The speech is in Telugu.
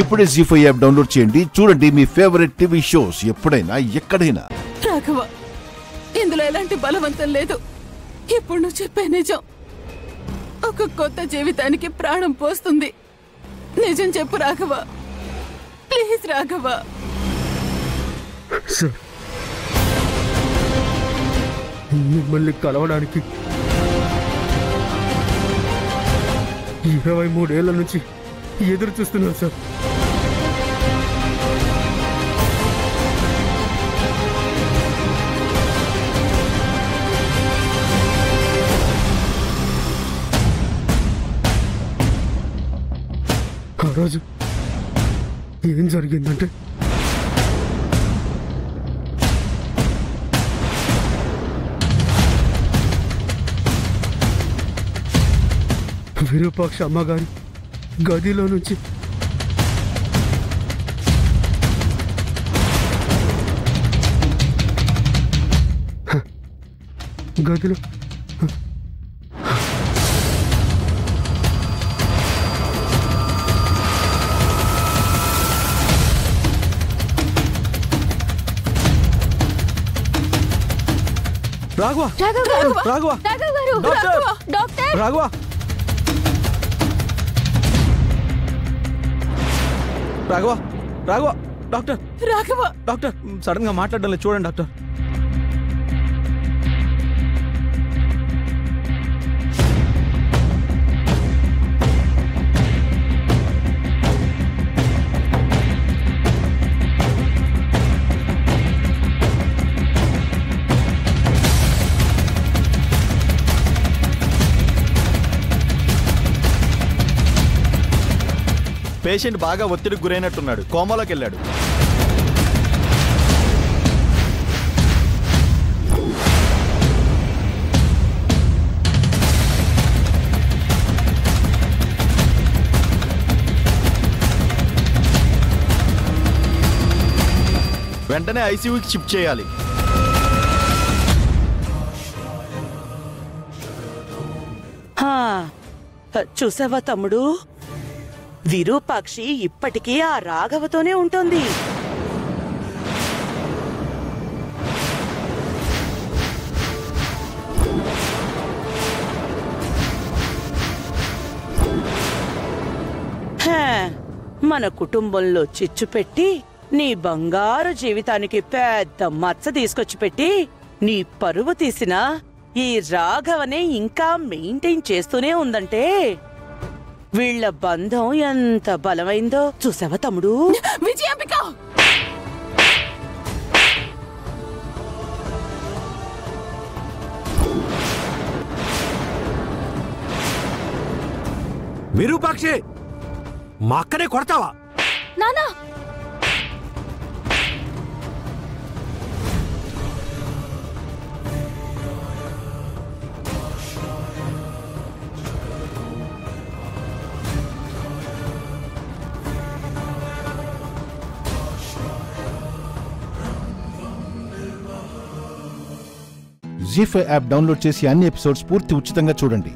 ఇప్పుడే జీ5 యాప్ డౌన్లోడ్ చేయండి. చూడండి మీ ఫేవరెట్ టీవీ షోస్ ఎప్పుడైనా ఎక్కడైనా. రాఘవ, ఇందులో ఎలాంటి బలవంతం లేదు. ఇప్పుడు నువ్వు చెప్పే నిజం ఒక కొత్త జీవితానికి ప్రాణం పోస్తుంది. నిజం చెప్పు రాఘవ, ప్లీజ్ రాఘవ. సార్, మిమ్మల్ని కలవడానికి 23 ఏళ్ల నుంచి ఎదురు చూస్తున్నాను సార్. ఆ రోజు ఏం జరిగిందంటే విరూపాక్ష అమ్మగారి గదిలో నుంచి గదిలో Raghava Raghava doctor Raghava Raghava Raghava doctor Raghava doctor sudden గా మాట్లాడడం లేదు, చూడండి డాక్టర్. పేషెంట్ బాగా ఒత్తిడికి గురైనట్టున్నాడు, కోమాలోకి వెళ్ళాడు. వెంటనే ఐసీయూకి షిఫ్ట్ చేయాలి. చూసావా తమ్ముడు, విరూపాక్షి ఇప్పటికీ ఆ రాఘవతోనే ఉంటుంది. మన కుటుంబంలో చిచ్చు పెట్టి నీ బంగారు జీవితానికి పెద్ద మచ్చ తీసుకొచ్చి పెట్టి నీ పరువు తీసిన ఈ రాఘవనే ఇంకా మెయింటైన్ చేస్తూనే ఉందంటే వీళ్ల బంధం ఎంత బలమైందో చూసావా తమ్ముడు. విజయాంబిక, విరూపాక్షి, మా అక్కనే కొడతావా? నానా జీ5 యాప్ డౌన్లోడ్ చేసి అన్ని ఎపిసోడ్స్ పూర్తి ఉచితంగా చూడండి.